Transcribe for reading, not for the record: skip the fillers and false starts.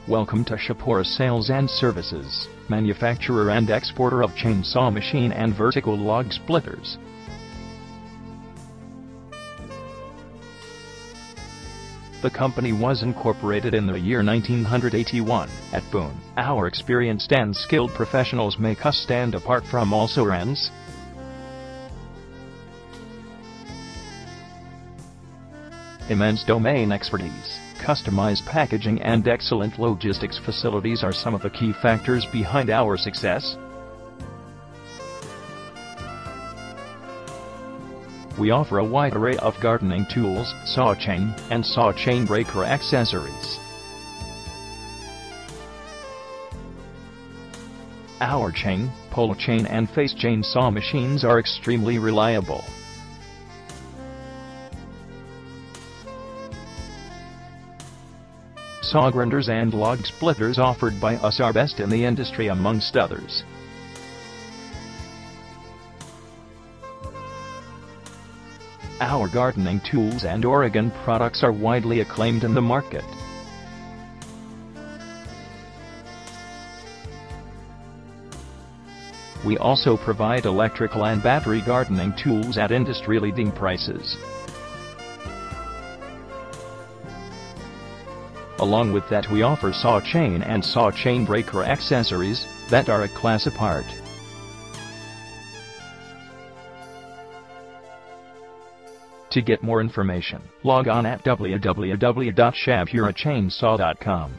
Welcome to Shapura Sales and Services, manufacturer and exporter of chainsaw machine and vertical log splitters. The company was incorporated in the year 1981 at Pune. Our experienced and skilled professionals make us stand apart from all brands. Immense domain expertise, customized packaging and excellent logistics facilities are some of the key factors behind our success. We offer a wide array of gardening tools, saw chain, and saw chain breaker accessories. Our chain, pole chain and face chain saw machines are extremely reliable. Saw grinders and log splitters offered by us are best in the industry amongst others. Our gardening tools and Oregon products are widely acclaimed in the market. We also provide electrical and battery gardening tools at industry-leading prices. Along with that, we offer saw chain and saw chain breaker accessories that are a class apart. To get more information, log on at www.shapurachainsaw.com.